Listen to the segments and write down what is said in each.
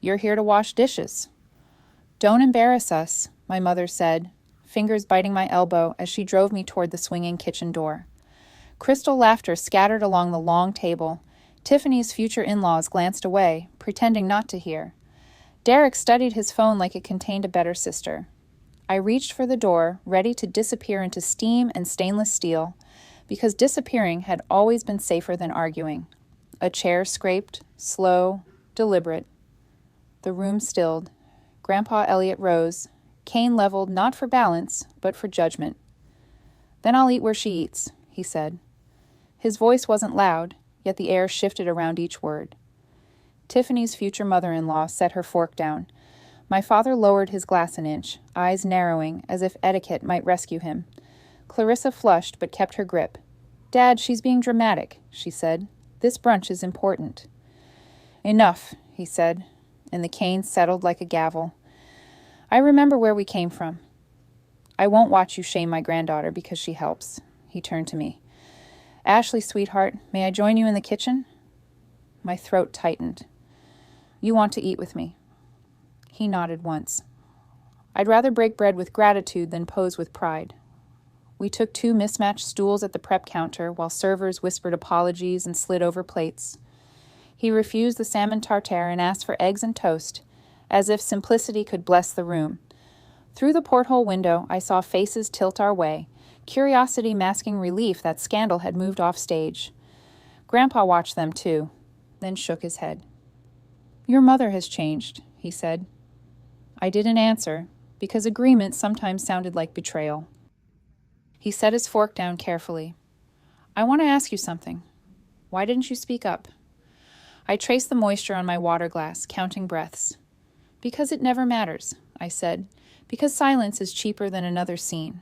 You're here to wash dishes." "Don't embarrass us," my mother said, fingers biting my elbow as she drove me toward the swinging kitchen door. Crystal laughter scattered along the long table. Tiffany's future in-laws glanced away, pretending not to hear. Derek studied his phone like it contained a better sister. I reached for the door, ready to disappear into steam and stainless steel, because disappearing had always been safer than arguing. A chair scraped, slow, deliberate. The room stilled. Grandpa Elliot rose, cane leveled not for balance, but for judgment. "Then I'll eat where she eats," he said. His voice wasn't loud, yet the air shifted around each word. Tiffany's future mother-in-law set her fork down. My father lowered his glass an inch, eyes narrowing as if etiquette might rescue him. Clarissa flushed but kept her grip. "Dad, she's being dramatic," she said. "This brunch is important." "Enough," he said, and the cane settled like a gavel. "I remember where we came from. I won't watch you shame my granddaughter because she helps." He turned to me. "Ashley, sweetheart, may I join you in the kitchen?" My throat tightened. "You want to eat with me?" He nodded once. "I'd rather break bread with gratitude than pose with pride." We took 2 mismatched stools at the prep counter while servers whispered apologies and slid over plates. He refused the salmon tartare and asked for eggs and toast, as if simplicity could bless the room. Through the porthole window, I saw faces tilt our way, curiosity masking relief that scandal had moved off stage. Grandpa watched them too, then shook his head. "Your mother has changed," he said. I didn't answer, because agreement sometimes sounded like betrayal. He set his fork down carefully. "I want to ask you something. Why didn't you speak up?" I traced the moisture on my water glass, counting breaths. "Because it never matters," I said. "Because silence is cheaper than another scene."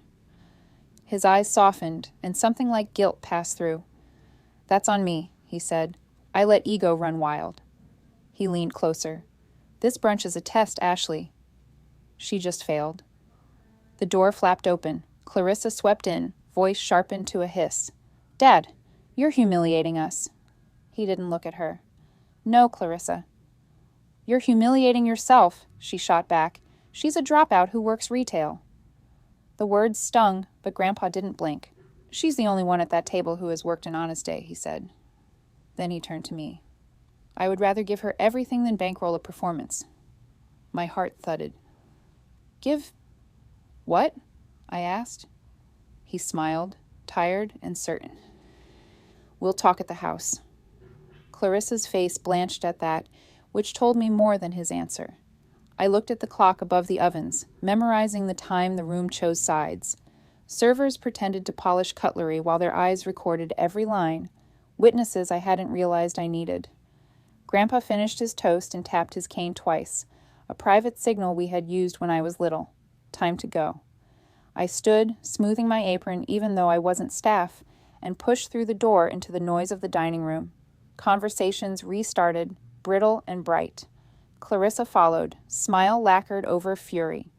His eyes softened, and something like guilt passed through. "That's on me," he said. "I let ego run wild." He leaned closer. "This brunch is a test, Ashley." She just failed. The door flapped open. Clarissa swept in, voice sharpened to a hiss. "Dad, you're humiliating us." He didn't look at her. "No, Clarissa." "You're humiliating yourself," she shot back. "She's a dropout who works retail." The words stung, but Grandpa didn't blink. "She's the only one at that table who has worked an honest day," he said. Then he turned to me. "I would rather give her everything than bankroll a performance." My heart thudded. "Give what?" I asked. He smiled, tired and certain. "We'll talk at the house." Clarissa's face blanched at that, which told me more than his answer. I looked at the clock above the ovens, memorizing the time the room chose sides. Servers pretended to polish cutlery while their eyes recorded every line, witnesses I hadn't realized I needed. Grandpa finished his toast and tapped his cane twice, a private signal we had used when I was little. Time to go. I stood, smoothing my apron even though I wasn't staff, and pushed through the door into the noise of the dining room. Conversations restarted, brittle and bright. Clarissa followed, smile lacquered over fury.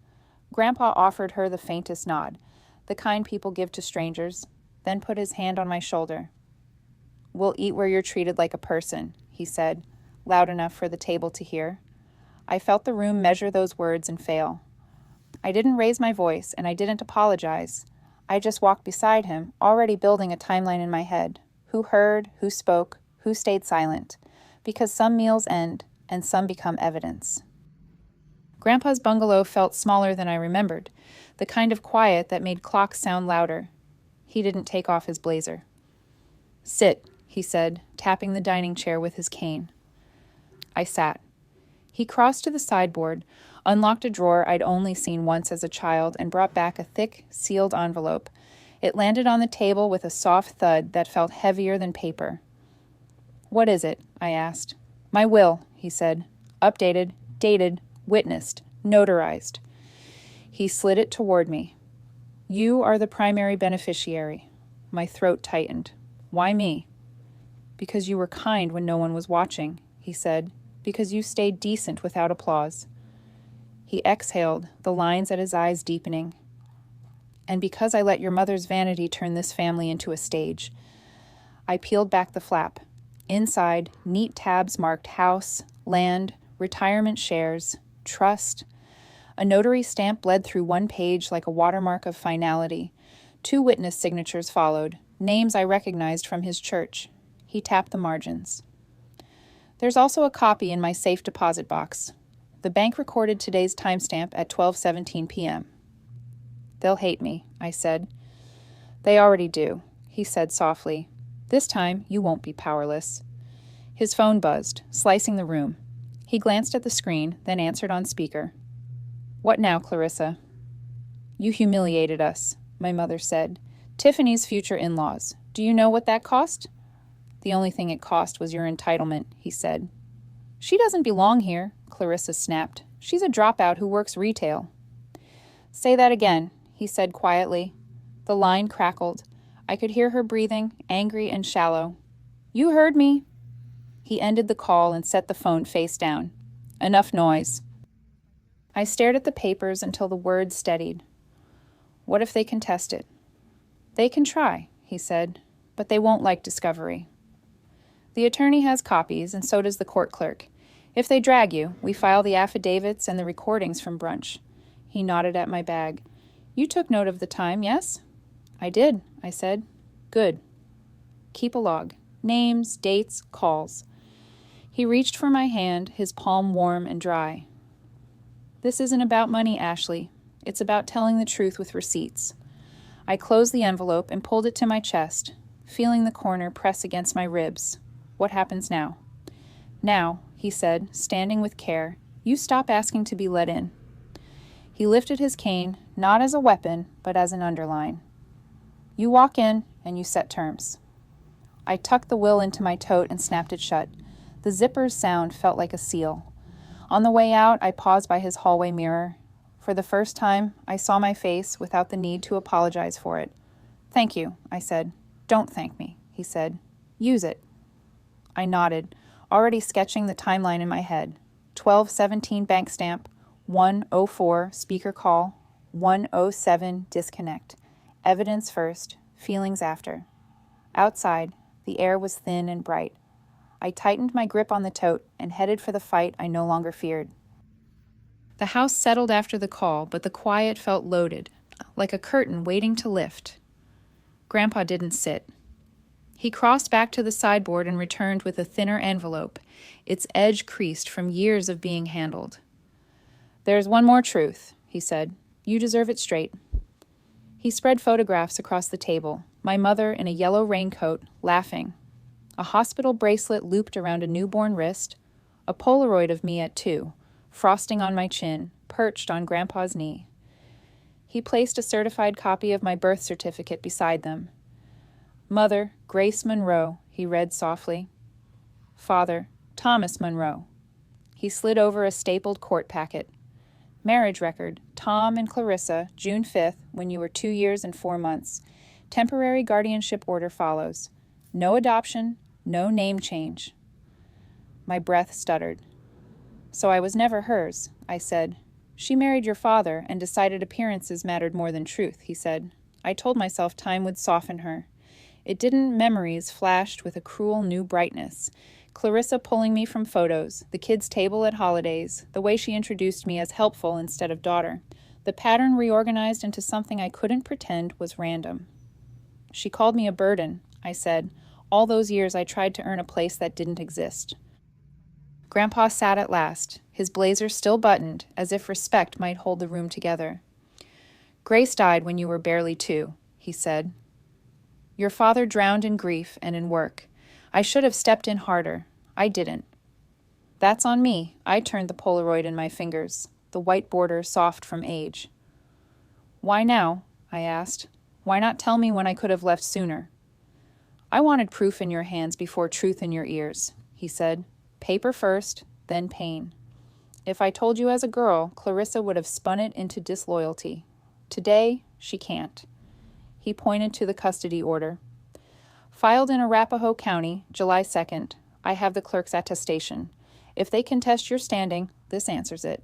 Grandpa offered her the faintest nod, the kind people give to strangers, then put his hand on my shoulder. "We'll eat where you're treated like a person," he said, loud enough for the table to hear. I felt the room measure those words and fail. I didn't raise my voice, and I didn't apologize. I just walked beside him, already building a timeline in my head. Who heard, who spoke, who stayed silent. Because some meals end, and some become evidence. Grandpa's bungalow felt smaller than I remembered, the kind of quiet that made clocks sound louder. He didn't take off his blazer. "Sit," he said, tapping the dining chair with his cane. I sat. He crossed to the sideboard, unlocked a drawer I'd only seen once as a child, and brought back a thick, sealed envelope. It landed on the table with a soft thud that felt heavier than paper. "What is it?" I asked. "My will," he said. "Updated, dated, witnessed, notarized." He slid it toward me. "You are the primary beneficiary." My throat tightened. "Why me?" "Because you were kind when no one was watching," he said. "Because you stayed decent without applause." He exhaled, the lines at his eyes deepening. "And because I let your mother's vanity turn this family into a stage." I peeled back the flap. Inside, neat tabs marked house, land, retirement shares, trust. A notary stamp bled through one page like a watermark of finality. 2 witness signatures followed, names I recognized from his church. He tapped the margins. There's also a copy in my safe deposit box. The bank recorded today's timestamp at 12:17 p.m. They'll hate me, I said. They already do, he said softly. This time you won't be powerless. His phone buzzed, slicing the room. He glanced at the screen, then answered on speaker. What now, Clarissa? You humiliated us, my mother said. Tiffany's future in-laws. Do you know what that cost? The only thing it cost was your entitlement, he said. She doesn't belong here, Clarissa snapped. She's a dropout who works retail. Say that again, he said quietly. The line crackled. I could hear her breathing, angry and shallow. You heard me. He ended the call and set the phone face down. Enough noise. I stared at the papers until the words steadied. What if they contest it? They can try, he said, but they won't like discovery. The attorney has copies, and so does the court clerk. If they drag you, we file the affidavits and the recordings from brunch. He nodded at my bag. You took note of the time, yes? I did, I said. Good. Keep a log. Names, dates, calls. He reached for my hand, his palm warm and dry. This isn't about money, Ashley. It's about telling the truth with receipts. I closed the envelope and pulled it to my chest, feeling the corner press against my ribs. What happens now? Now, he said, standing with care, you stop asking to be let in. He lifted his cane, not as a weapon, but as an underline. You walk in, and you set terms. I tucked the will into my tote and snapped it shut. The zipper's sound felt like a seal. On the way out, I paused by his hallway mirror. For the first time, I saw my face without the need to apologize for it. Thank you, I said. Don't thank me, he said. Use it. I nodded, already sketching the timeline in my head. 12:17 bank stamp, 1:04 speaker call, 1:07 disconnect. Evidence first, feelings after. Outside, the air was thin and bright. I tightened my grip on the tote and headed for the fight I no longer feared. The house settled after the call, but the quiet felt loaded, like a curtain waiting to lift. Grandpa didn't sit. He crossed back to the sideboard and returned with a thinner envelope, its edge creased from years of being handled. There's one more truth, he said. You deserve it straight. He spread photographs across the table, my mother in a yellow raincoat, laughing. A hospital bracelet looped around a newborn wrist, a Polaroid of me at 2, frosting on my chin, perched on Grandpa's knee. He placed a certified copy of my birth certificate beside them. Mother, Grace Monroe, he read softly. Father, Thomas Monroe. He slid over a stapled court packet. Marriage record, Tom and Clarissa, June 5th, when you were 2 years and 4 months. Temporary guardianship order follows. No adoption, no name change. My breath stuttered. So I was never hers, I said. She married your father and decided appearances mattered more than truth, he said. I told myself time would soften her. It didn't. Memories flashed with a cruel new brightness. Clarissa pulling me from photos, the kids' table at holidays, the way she introduced me as helpful instead of daughter. The pattern reorganized into something I couldn't pretend was random. She called me a burden, I said. All those years I tried to earn a place that didn't exist. Grandpa sat at last, his blazer still buttoned, as if respect might hold the room together. Grace died when you were barely 2, he said. Your father drowned in grief and in work. I should have stepped in harder. I didn't. That's on me. I turned the Polaroid in my fingers, the white border soft from age. Why now? I asked. Why not tell me when I could have left sooner? I wanted proof in your hands before truth in your ears, he said. Paper first, then pain. If I told you as a girl, Clarissa would have spun it into disloyalty. Today, she can't. He pointed to the custody order. Filed in Arapahoe County, July 2nd. I have the clerk's attestation. If they contest your standing, this answers it.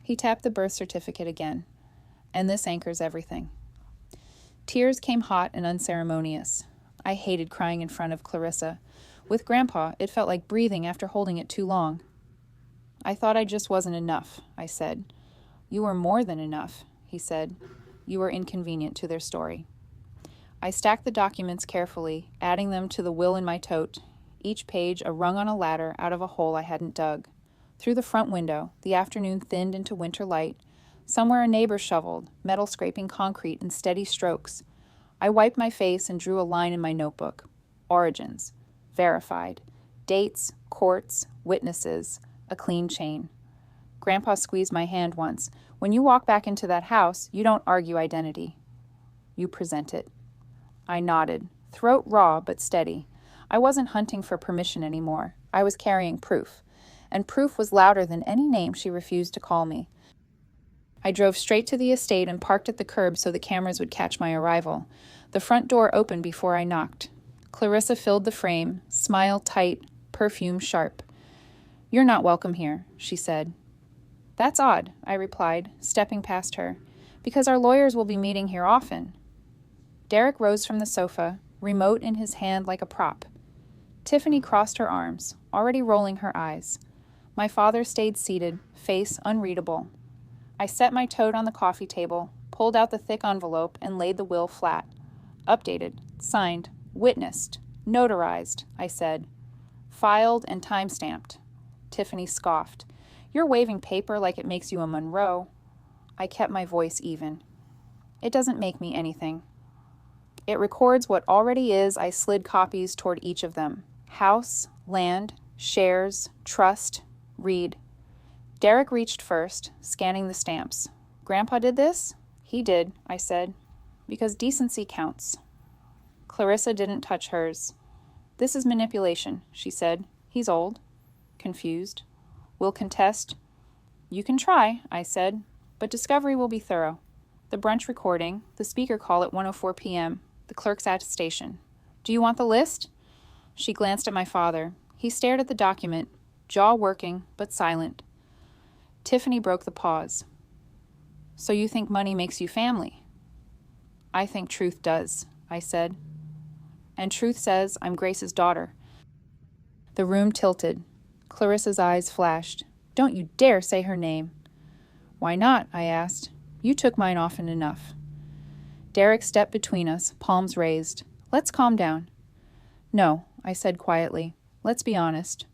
He tapped the birth certificate again. And this anchors everything. Tears came hot and unceremonious. I hated crying in front of Clarissa. With Grandpa, it felt like breathing after holding it too long. I thought I just wasn't enough, I said. You were more than enough, he said. You were inconvenient to their story. I stacked the documents carefully, adding them to the will in my tote, each page a rung on a ladder out of a hole I hadn't dug. Through the front window, the afternoon thinned into winter light. Somewhere a neighbor shoveled, metal scraping concrete in steady strokes. I wiped my face and drew a line in my notebook. Origins. Verified. Dates, courts, witnesses, a clean chain. Grandpa squeezed my hand once. When you walk back into that house, you don't argue identity. You present it. I nodded, throat raw but steady. I wasn't hunting for permission anymore. I was carrying proof. And proof was louder than any name she refused to call me. I drove straight to the estate and parked at the curb so the cameras would catch my arrival. The front door opened before I knocked. Clarissa filled the frame, smile tight, perfume sharp. You're not welcome here, she said. That's odd, I replied, stepping past her, because our lawyers will be meeting here often. Derek rose from the sofa, remote in his hand like a prop. Tiffany crossed her arms, already rolling her eyes. My father stayed seated, face unreadable. I set my tote on the coffee table, pulled out the thick envelope, and laid the will flat. Updated, signed, witnessed, notarized, I said. Filed and time-stamped. Tiffany scoffed. You're waving paper like it makes you a Monroe. I kept my voice even. It doesn't make me anything. It records what already is. I slid copies toward each of them. House, land, shares, trust, read. Derek reached first, scanning the stamps. Grandpa did this? He did, I said, because decency counts. Clarissa didn't touch hers. This is manipulation, she said. He's old. Confused. We'll contest. You can try, I said, but discovery will be thorough. The brunch recording, the speaker call at 1:04 p.m., the clerk's attestation. Do you want the list? She glanced at my father. He stared at the document, jaw working, but silent. Tiffany broke the pause. So you think money makes you family? I think truth does, I said. And truth says I'm Grace's daughter. The room tilted. Clarissa's eyes flashed. Don't you dare say her name. Why not? I asked. You took mine often enough. Derek stepped between us, palms raised. Let's calm down. No, I said quietly. Let's be honest.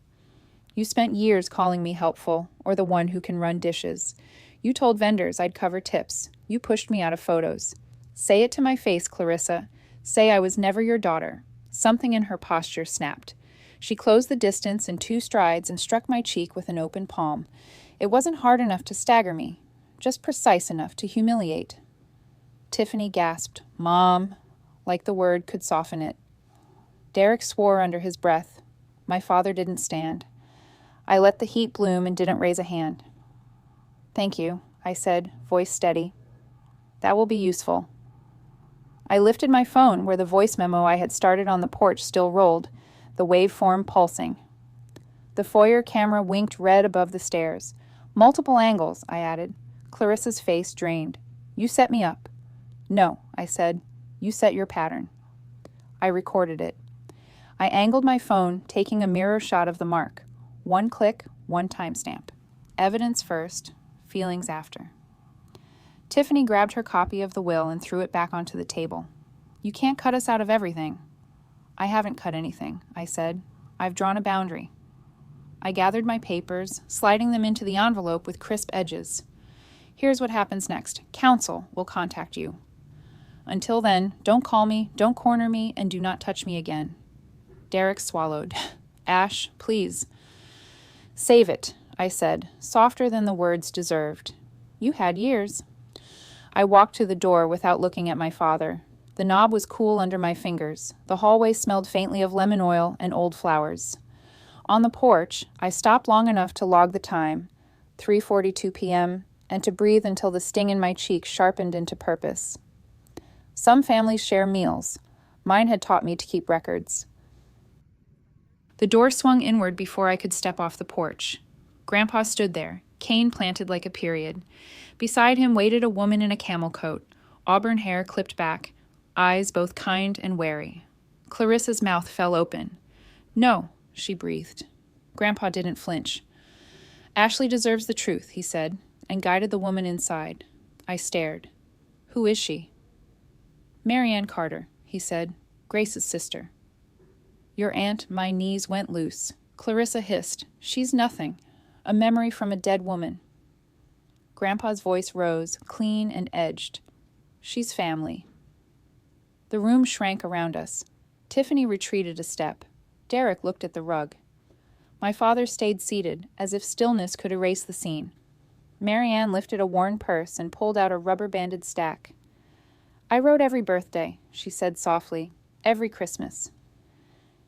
You spent years calling me helpful, or the one who can run dishes. You told vendors I'd cover tips. You pushed me out of photos. Say it to my face, Clarissa. Say I was never your daughter. Something in her posture snapped. She closed the distance in 2 strides and struck my cheek with an open palm. It wasn't hard enough to stagger me, just precise enough to humiliate. Tiffany gasped, Mom, like the word could soften it. Derek swore under his breath. My father didn't stand. I let the heat bloom and didn't raise a hand. Thank you, I said, voice steady. That will be useful. I lifted my phone where the voice memo I had started on the porch still rolled, the waveform pulsing. The foyer camera winked red above the stairs. Multiple angles, I added. Clarissa's face drained. You set me up. No, I said. You set your pattern. I recorded it. I angled my phone, taking a mirror shot of the mark. 1 click, 1 timestamp. Evidence first, feelings after. Tiffany grabbed her copy of the will and threw it back onto the table. You can't cut us out of everything. I haven't cut anything, I said. I've drawn a boundary. I gathered my papers, sliding them into the envelope with crisp edges. Here's what happens next. Counsel will contact you. Until then, don't call me, don't corner me, and do not touch me again. Derek swallowed. Ash, please. Save it, I said, softer than the words deserved. You had years. I walked to the door without looking at my father. The knob was cool under my fingers. The hallway smelled faintly of lemon oil and old flowers. On the porch, I stopped long enough to log the time, 3:42 p.m., and to breathe until the sting in my cheek sharpened into purpose. Some families share meals. Mine had taught me to keep records. The door swung inward before I could step off the porch. Grandpa stood there, cane planted like a period. Beside him waited a woman in a camel coat, auburn hair clipped back, eyes both kind and wary. Clarissa's mouth fell open. No, she breathed. Grandpa didn't flinch. Ashley deserves the truth, he said, and guided the woman inside. I stared. Who is she? Marianne Carter, he said, Grace's sister. Your aunt, my knees went loose. Clarissa hissed. She's nothing. A memory from a dead woman. Grandpa's voice rose, clean and edged. She's family. The room shrank around us. Tiffany retreated a step. Derek looked at the rug. My father stayed seated, as if stillness could erase the scene. Marianne lifted a worn purse and pulled out a rubber-banded stack. I wrote every birthday, she said softly, every Christmas.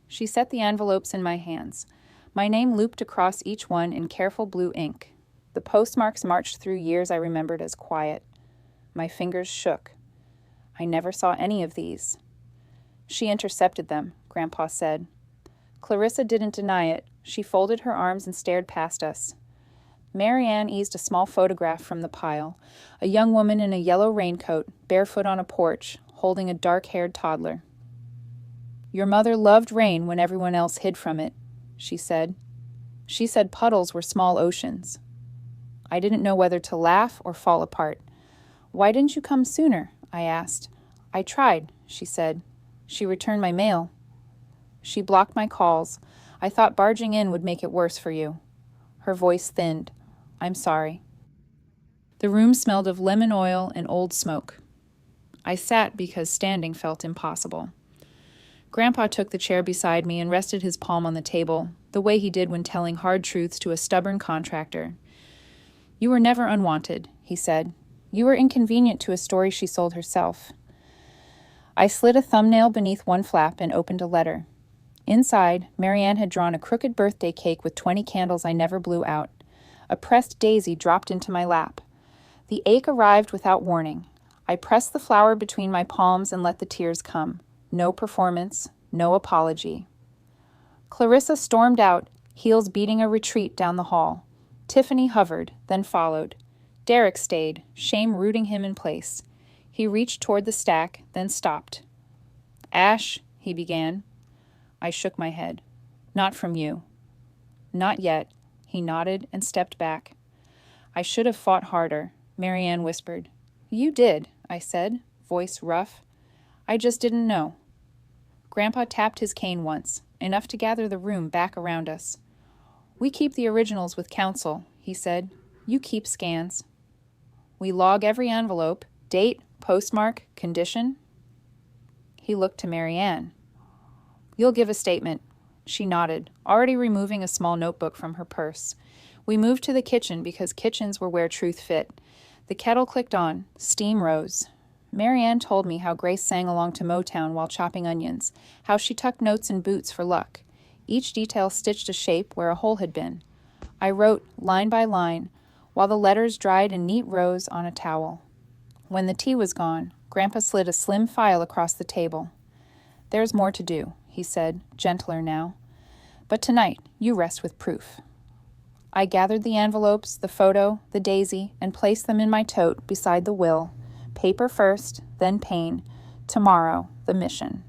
She set the envelopes in my hands. My name looped across each one in careful blue ink. The postmarks marched through years I remembered as quiet. My fingers shook. I never saw any of these. She intercepted them, Grandpa said. Clarissa didn't deny it. She folded her arms and stared past us. Marianne eased a small photograph from the pile, a young woman in a yellow raincoat, barefoot on a porch, holding a dark-haired toddler. Your mother loved rain when everyone else hid from it, she said. She said puddles were small oceans. I didn't know whether to laugh or fall apart. Why didn't you come sooner? I asked. I tried, she said. She returned my mail. She blocked my calls. I thought barging in would make it worse for you. Her voice thinned. I'm sorry. The room smelled of lemon oil and old smoke. I sat because standing felt impossible. Grandpa took the chair beside me and rested his palm on the table, the way he did when telling hard truths to a stubborn contractor. You were never unwanted, he said. You were inconvenient to a story she sold herself. I slid a thumbnail beneath one flap and opened a letter. Inside, Marianne had drawn a crooked birthday cake with 20 candles I never blew out. A pressed daisy dropped into my lap. The ache arrived without warning. I pressed the flower between my palms and let the tears come. No performance, no apology. Clarissa stormed out, heels beating a retreat down the hall. Tiffany hovered, then followed. Derek stayed, shame rooting him in place. He reached toward the stack, then stopped. Ash, he began. I shook my head. Not from you. Not yet. He nodded and stepped back. I should have fought harder, Marianne whispered. You did, I said, voice rough. I just didn't know. Grandpa tapped his cane once, enough to gather the room back around us. We keep the originals with counsel, he said. You keep scans. We log every envelope, date, postmark, condition. He looked to Marianne. You'll give a statement. She nodded, already removing a small notebook from her purse. We moved to the kitchen because kitchens were where truth fit. The kettle clicked on. Steam rose. Marianne told me how Grace sang along to Motown while chopping onions, how she tucked notes in boots for luck. Each detail stitched a shape where a hole had been. I wrote, line by line, while the letters dried in neat rows on a towel. When the tea was gone, Grandpa slid a slim file across the table. There's more to do, he said, gentler now. But tonight, you rest with proof. I gathered the envelopes, the photo, the daisy, and placed them in my tote beside the will. Paper first, then pain. Tomorrow, the mission.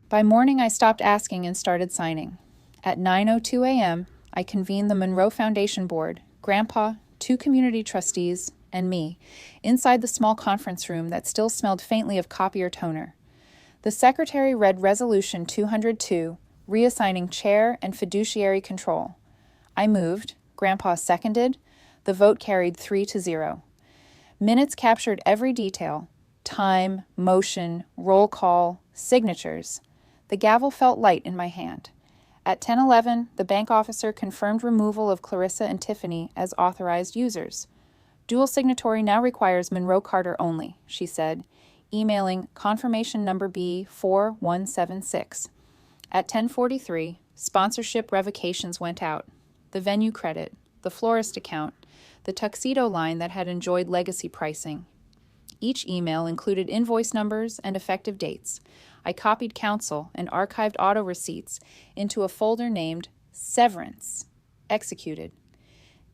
By morning, I stopped asking and started signing. At 9:02 a.m., I convened the Monroe Foundation Board, Grandpa, 2 community trustees, and me, inside the small conference room that still smelled faintly of copier toner. The secretary read Resolution 202, reassigning chair and fiduciary control. I moved, Grandpa seconded, the vote carried 3-0. Minutes captured every detail: time, motion, roll call, signatures. The gavel felt light in my hand. At 10:11, the bank officer confirmed removal of Clarissa and Tiffany as authorized users. Dual signatory now requires Monroe Carter only, she said, emailing confirmation number B4176. At 10:43, sponsorship revocations went out. The venue credit, the florist account, the tuxedo line that had enjoyed legacy pricing. Each email included invoice numbers and effective dates. I copied counsel and archived auto receipts into a folder named Severance. Executed.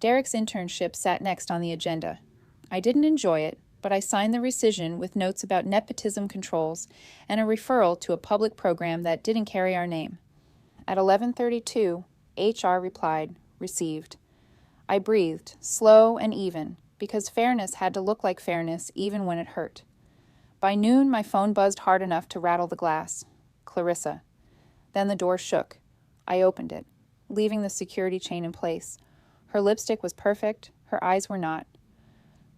Derek's internship sat next on the agenda. I didn't enjoy it, but I signed the rescission with notes about nepotism controls and a referral to a public program that didn't carry our name. At 11:32, HR replied, received. I breathed, slow and even, because fairness had to look like fairness even when it hurt. By noon, my phone buzzed hard enough to rattle the glass. Clarissa. Then the door shook. I opened it, leaving the security chain in place. Her lipstick was perfect, her eyes were not.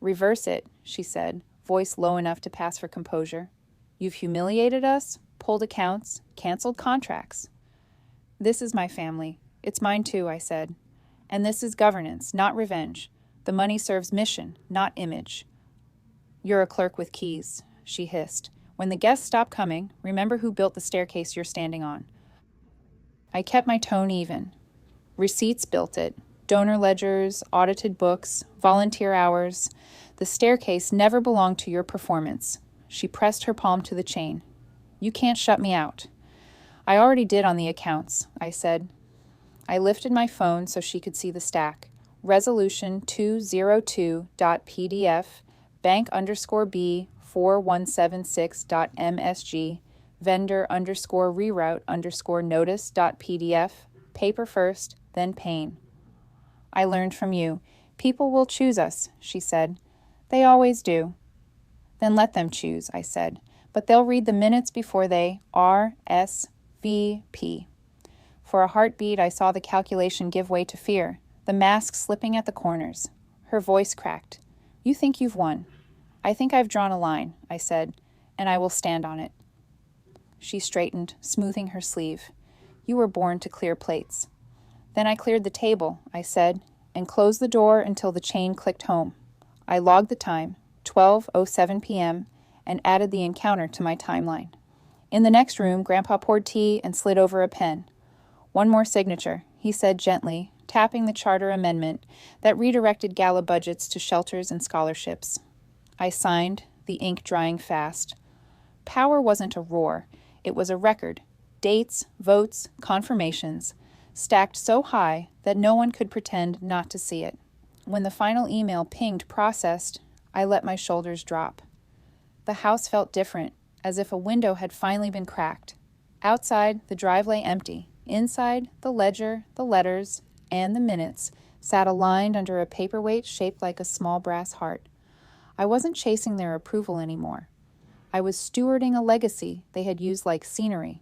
Reverse it, she said, voice low enough to pass for composure. You've humiliated us, pulled accounts, canceled contracts. This is my family. It's mine too, I said. And this is governance, not revenge. The money serves mission, not image. You're a clerk with keys, she hissed. When the guests stop coming, remember who built the staircase you're standing on. I kept my tone even. Receipts built it. Donor ledgers, audited books, volunteer hours. The staircase never belonged to your performance. She pressed her palm to the chain. You can't shut me out. I already did on the accounts, I said. I lifted my phone so she could see the stack. Resolution 202.pdf, bank_B 4176.msg, vendor_reroute_notice.pdf, paper first, then pain. I learned from you. People will choose us, she said. They always do. Then let them choose, I said. But they'll read the minutes before they RSVP. For a heartbeat, I saw the calculation give way to fear, the mask slipping at the corners. Her voice cracked. You think you've won. I think I've drawn a line, I said, and I will stand on it. She straightened, smoothing her sleeve. You were born to clear plates. Then I cleared the table, I said, and closed the door until the chain clicked home. I logged the time, 12:07 p.m., and added the encounter to my timeline. In the next room, Grandpa poured tea and slid over a pen. One more signature, he said gently, tapping the charter amendment that redirected gala budgets to shelters and scholarships. I signed, the ink drying fast. Power wasn't a roar. It was a record. Dates, votes, confirmations, stacked so high that no one could pretend not to see it. When the final email pinged processed, I let my shoulders drop. The house felt different, as if a window had finally been cracked. Outside, the drive lay empty. Inside, the ledger, the letters, and the minutes sat aligned under a paperweight shaped like a small brass heart. I wasn't chasing their approval anymore. I was stewarding a legacy they had used like scenery.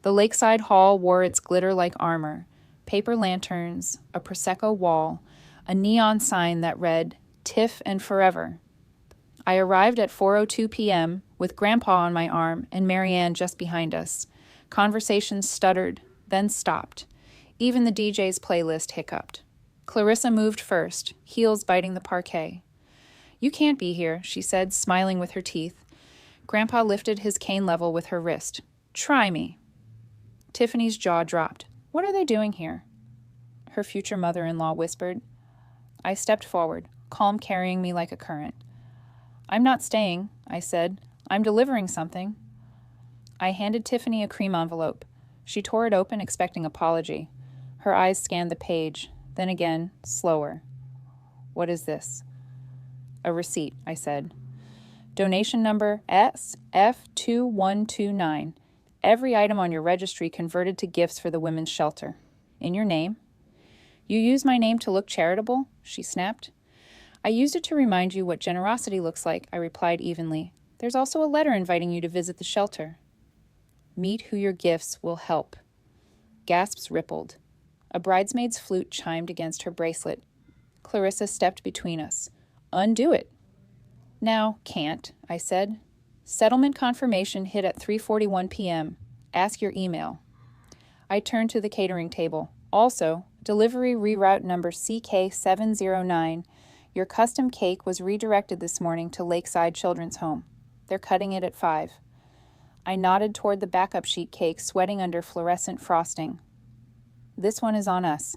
The lakeside hall wore its glitter like armor, paper lanterns, a Prosecco wall, a neon sign that read, Tiff and Forever. I arrived at 4:02 p.m. with Grandpa on my arm and Marianne just behind us. Conversations stuttered, then stopped. Even the DJ's playlist hiccuped. Clarissa moved first, heels biting the parquet. You can't be here, she said, smiling with her teeth. Grandpa lifted his cane level with her wrist. Try me. Tiffany's jaw dropped. What are they doing here? Her future mother-in-law whispered. I stepped forward, calm carrying me like a current. I'm not staying, I said. I'm delivering something. I handed Tiffany a cream envelope. She tore it open, expecting apology. Her eyes scanned the page, then again, slower. What is this? A receipt, I said. Donation number SF2129. Every item on your registry converted to gifts for the women's shelter. In your name. You use my name to look charitable? She snapped. I used it to remind you what generosity looks like, I replied evenly. There's also a letter inviting you to visit the shelter. Meet who your gifts will help. Gasps rippled. A bridesmaid's flute chimed against her bracelet. Clarissa stepped between us. Undo it. Now, can't, I said. Settlement confirmation hit at 3:41 p.m. Ask your email. I turned to the catering table. Also, delivery reroute number CK709. Your custom cake was redirected this morning to Lakeside Children's Home. They're cutting it at 5. I nodded toward the backup sheet cake sweating under fluorescent frosting. This one is on us.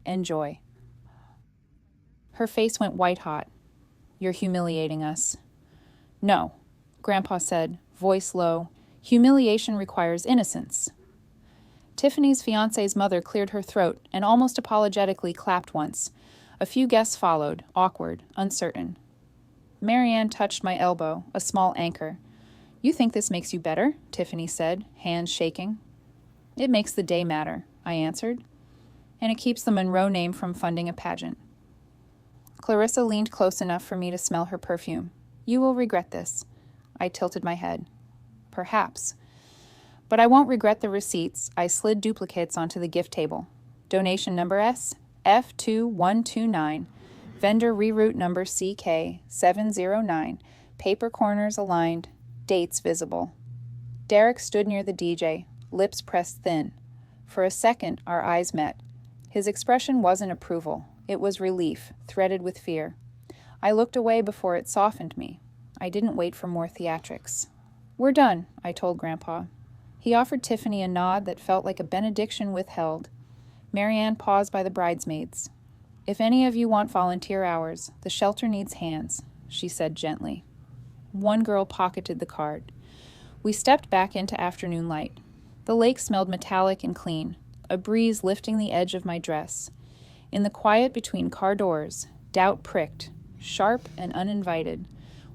Enjoy. Her face went white-hot. You're humiliating us. No, Grandpa said, voice low. Humiliation requires innocence. Tiffany's fiancé's mother cleared her throat and almost apologetically clapped once. A few guests followed, awkward, uncertain. Marianne touched my elbow, a small anchor. You think this makes you better? Tiffany said, hands shaking. It makes the day matter, I answered. and it keeps the Monroe name from funding a pageant. Clarissa leaned close enough for me to smell her perfume. You will regret this. I tilted my head. Perhaps. But I won't regret the receipts. I slid duplicates onto the gift table. Donation number S, F2129. Vendor reroute number CK709. Paper corners aligned. Dates visible. Derek stood near the DJ, lips pressed thin. For a second, our eyes met. His expression wasn't approval. It was relief, threaded with fear. I looked away before it softened me. I didn't wait for more theatrics. We're done, I told Grandpa. He offered Tiffany a nod that felt like a benediction withheld. Marianne paused by the bridesmaids. If any of you want volunteer hours, the shelter needs hands, she said gently. One girl pocketed the card. We stepped back into afternoon light. The lake smelled metallic and clean, a breeze lifting the edge of my dress. In the quiet between car doors, doubt pricked, sharp and uninvited.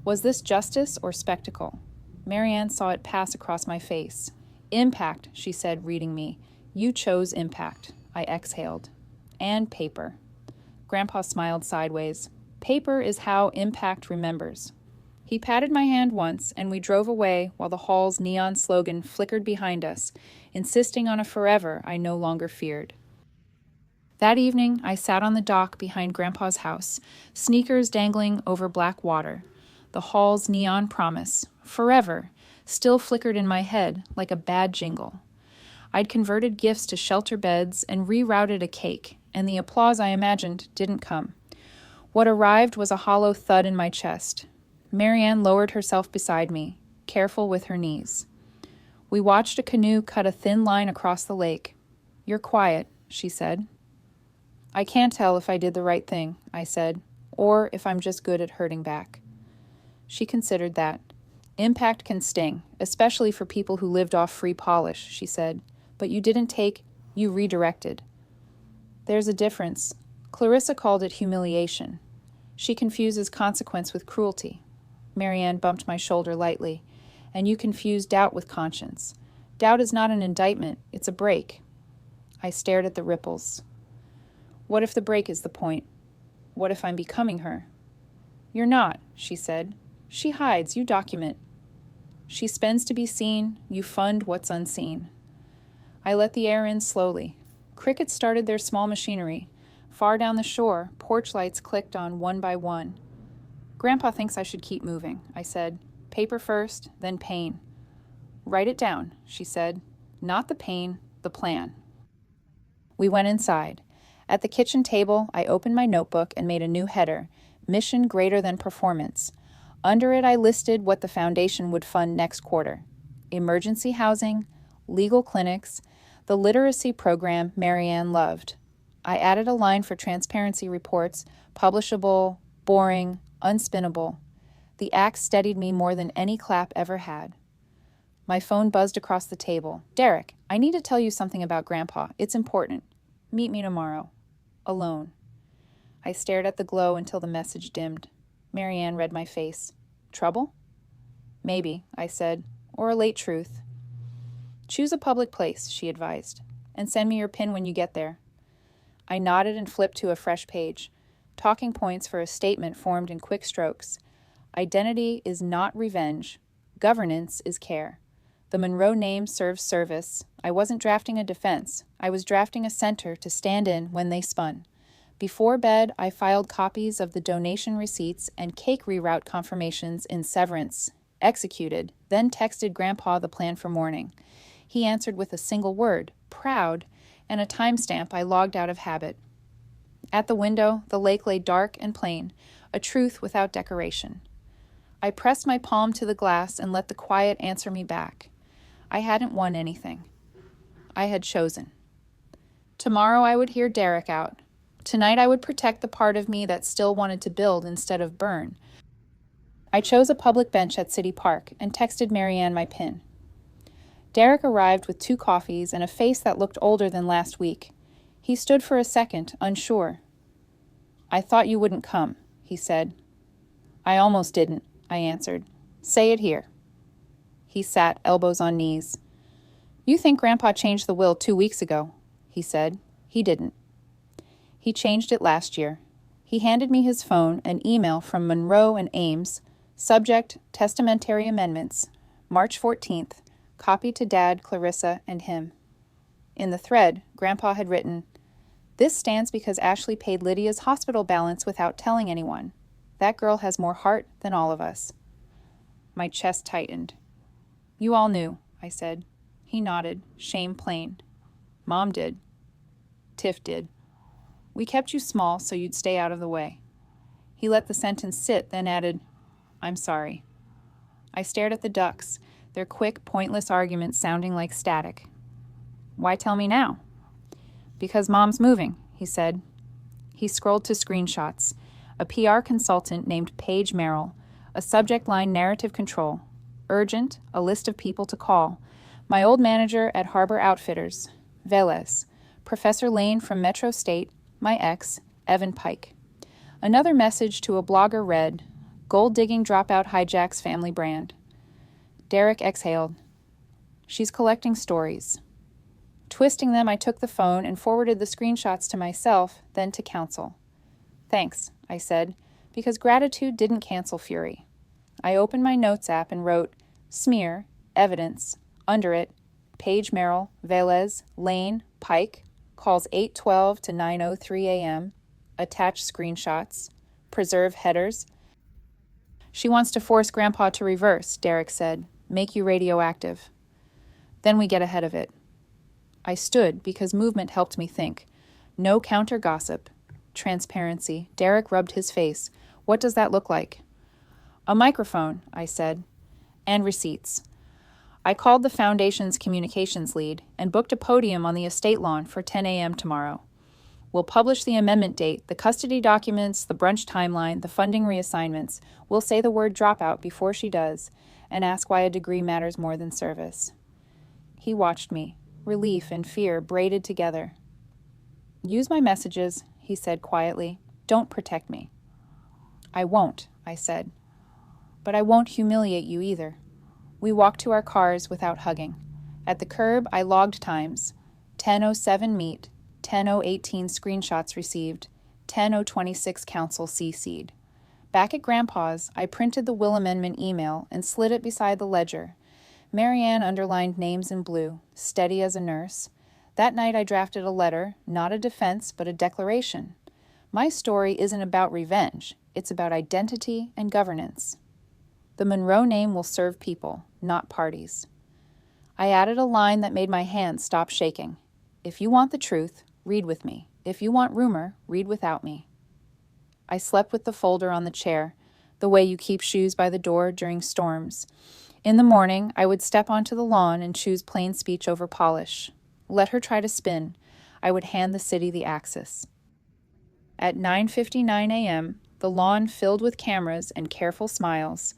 Was this justice or spectacle? Marianne saw it pass across my face. Impact, she said, reading me. You chose impact. I exhaled. And paper. Grandpa smiled sideways. Paper is how impact remembers. He patted my hand once, and we drove away while the hall's neon slogan flickered behind us, insisting on a forever I no longer feared. That evening, I sat on the dock behind Grandpa's house, sneakers dangling over black water. The hall's neon promise, forever, still flickered in my head like a bad jingle. I'd converted gifts to shelter beds and rerouted a cake, and the applause I imagined didn't come. What arrived was a hollow thud in my chest. Marianne lowered herself beside me, careful with her knees. We watched a canoe cut a thin line across the lake. You're quiet, she said. I can't tell if I did the right thing, I said, or if I'm just good at hurting back. She considered that. Impact can sting, especially for people who lived off free polish, she said. But you didn't take, you redirected. There's a difference. Clarissa called it humiliation. She confuses consequence with cruelty. Marianne bumped my shoulder lightly. And you confuse doubt with conscience. Doubt is not an indictment, it's a break. I stared at the ripples. What if the break is the point? What if I'm becoming her? You're not, she said. She hides, you document. She spends to be seen, you fund what's unseen. I let the air in slowly. Crickets started their small machinery. Far down the shore, porch lights clicked on one by one. Grandpa thinks I should keep moving, I said. Paper first, then pain. Write it down, she said. Not the pain, the plan. We went inside. At the kitchen table, I opened my notebook and made a new header, Mission Greater Than Performance. Under it, I listed what the foundation would fund next quarter. Emergency housing, legal clinics, the literacy program Marianne loved. I added a line for transparency reports, publishable, boring, unspinnable. The act steadied me more than any clap ever had. My phone buzzed across the table. Derek, I need to tell you something about Grandpa. It's important. Meet me tomorrow. Alone. I stared at the glow until the message dimmed. Marianne read my face. Trouble? Maybe, I said, or a late truth. Choose a public place, she advised, and send me your PIN when you get there. I nodded and flipped to a fresh page. Talking points for a statement formed in quick strokes. Identity is not revenge. Governance is care. The Monroe name serves service. I wasn't drafting a defense. I was drafting a center to stand in when they spun. Before bed, I filed copies of the donation receipts and cake reroute confirmations in Severance. Executed, then texted Grandpa the plan for morning. He answered with a single word, proud, and a timestamp I logged out of habit. At the window, the lake lay dark and plain, a truth without decoration. I pressed my palm to the glass and let the quiet answer me back. I hadn't won anything. I had chosen. Tomorrow I would hear Derek out. Tonight I would protect the part of me that still wanted to build instead of burn. I chose a public bench at City Park and texted Marianne my PIN. Derek arrived with 2 coffees and a face that looked older than last week. He stood for a second, unsure. I thought you wouldn't come, he said. I almost didn't, I answered. Say it here. He sat, elbows on knees. You think Grandpa changed the will 2 weeks ago, he said. He didn't. He changed it last year. He handed me his phone, an email from Monroe and Ames, subject, testamentary amendments, March 14th, copy to Dad, Clarissa, and him. In the thread, Grandpa had written, "This stands because Ashley paid Lydia's hospital balance without telling anyone. That girl has more heart than all of us." My chest tightened. "You all knew," I said. He nodded, shame plain. "Mom did. Tiff did. We kept you small so you'd stay out of the way." He let the sentence sit, then added, "I'm sorry." I stared at the ducks, their quick, pointless arguments sounding like static. "Why tell me now?" "Because Mom's moving," he said. He scrolled to screenshots. A PR consultant named Paige Merrill, a subject line narrative control, urgent, a list of people to call, my old manager at Harbor Outfitters, Velez, Professor Lane from Metro State, my ex, Evan Pike. Another message to a blogger read, "Gold-digging dropout hijacks family brand." Derek exhaled. "She's collecting stories." Twisting them, I took the phone and forwarded the screenshots to myself, then to counsel. "Thanks," I said, because gratitude didn't cancel fury. I opened my notes app and wrote, "Smear, evidence," under it, Paige Merrill, Velez, Lane, Pike, calls 8:12 to 9:03 a.m., attach screenshots, preserve headers. "She wants to force Grandpa to reverse," Derek said, "make you radioactive." Then we get ahead of it. I stood because movement helped me think. No counter gossip. Transparency. Derek rubbed his face. "What does that look like?" "A microphone," I said, "and receipts." I called the Foundation's communications lead and booked a podium on the estate lawn for 10 a.m. tomorrow. We'll publish the amendment date, the custody documents, the brunch timeline, the funding reassignments. We'll say the word dropout before she does and ask why a degree matters more than service. He watched me, relief and fear braided together. "Use my messages," he said quietly. "Don't protect me." "I won't," I said. "But I won't humiliate you either." We walked to our cars without hugging. At the curb, I logged times. 10:07 meet, 10:018 screenshots received, 10:026 council CC'd. Back at Grandpa's, I printed the will amendment email and slid it beside the ledger. Marianne underlined names in blue, steady as a nurse. That night I drafted a letter, not a defense, but a declaration. My story isn't about revenge. It's about identity and governance. The Monroe name will serve people, not parties. I added a line that made my hands stop shaking. If you want the truth, read with me. If you want rumor, read without me. I slept with the folder on the chair, the way you keep shoes by the door during storms. In the morning, I would step onto the lawn and choose plain speech over polish. Let her try to spin. I would hand the city the axis. At 9:59 a.m., the lawn filled with cameras and careful smiles.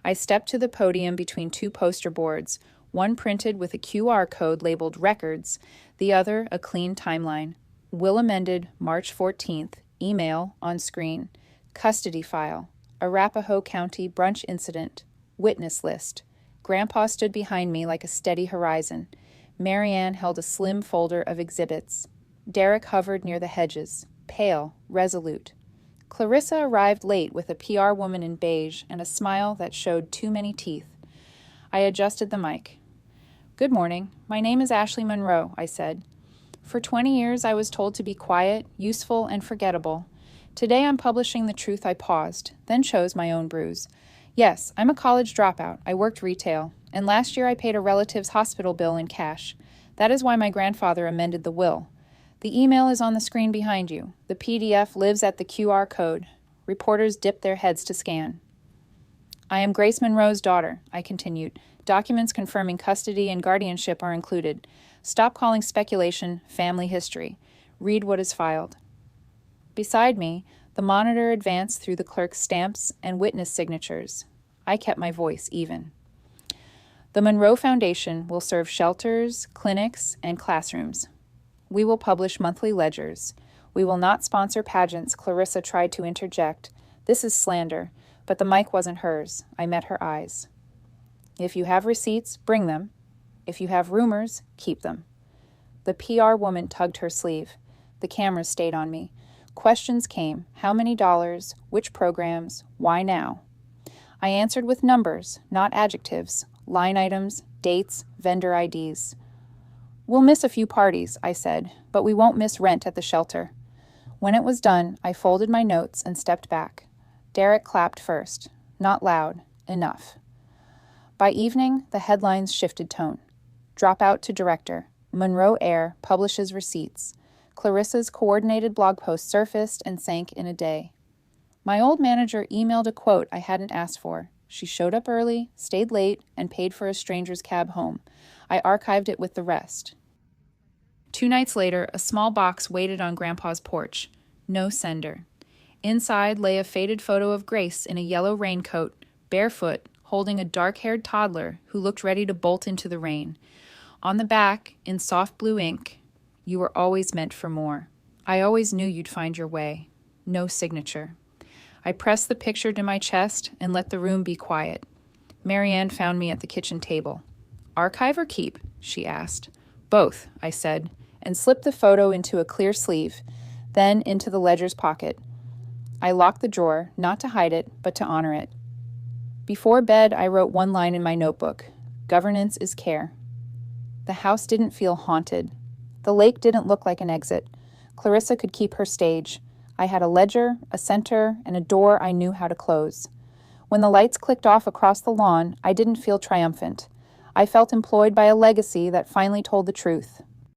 I stepped to the podium between two poster boards, one printed with a QR code labeled Records, the other a clean timeline. Will amended March 14th, email on screen, custody file, Arapahoe County brunch incident, witness list. Grandpa stood behind me like a steady horizon. Marianne held a slim folder of exhibits. Derek hovered near the hedges, pale, resolute. Clarissa arrived late with a PR woman in beige and a smile that showed too many teeth. I adjusted the mic. "Good morning. My name is Ashley Monroe," I said. "For 20 years I was told to be quiet, useful, and forgettable. Today I'm publishing the truth I paused, then chose my own bruise. Yes, I'm a college dropout. I worked retail, and last year I paid a relative's hospital bill in cash. That is why my grandfather amended the will. The email is on the screen behind you. The PDF lives at the QR code. Reporters dip their heads to scan. I am Grace Monroe's daughter," I continued. "Documents confirming custody and guardianship are included. Stop calling speculation family history. Read what is filed." Beside me, the monitor advanced through the clerk's stamps and witness signatures. I kept my voice even. "The Monroe Foundation will serve shelters, clinics, and classrooms. We will publish monthly ledgers. We will not sponsor pageants," Clarissa tried to interject. "This is slander," but the mic wasn't hers. I met her eyes. "If you have receipts, bring them. If you have rumors, keep them." The PR woman tugged her sleeve. The camera stayed on me. Questions came. How many dollars? Which programs? Why now? I answered with numbers, not adjectives, line items, dates, vendor IDs. We'll miss a few parties, I said, but we won't miss rent at the shelter. When it was done, I folded my notes and stepped back. Derek clapped first. Not loud. Enough. By evening, the headlines shifted tone. Dropout to director. Monroe Heir publishes receipts. Clarissa's coordinated blog post surfaced and sank in a day. My old manager emailed a quote I hadn't asked for. She showed up early, stayed late, and paid for a stranger's cab home. I archived it with the rest. 2 nights later, a small box waited on Grandpa's porch. No sender. Inside lay a faded photo of Grace in a yellow raincoat, barefoot, holding a dark-haired toddler who looked ready to bolt into the rain. On the back, in soft blue ink, "You were always meant for more. I always knew you'd find your way." No signature. I pressed the picture to my chest and let the room be quiet. Marianne found me at the kitchen table. "Archive or keep?" she asked. "Both," I said, and slipped the photo into a clear sleeve, then into the ledger's pocket. I locked the drawer, not to hide it, but to honor it. Before bed, I wrote one line in my notebook. Governance is care. The house didn't feel haunted. The lake didn't look like an exit. Clarissa could keep her stage. I had a ledger, a center, and a door I knew how to close. When the lights clicked off across the lawn, I didn't feel triumphant. I felt employed by a legacy that finally told the truth.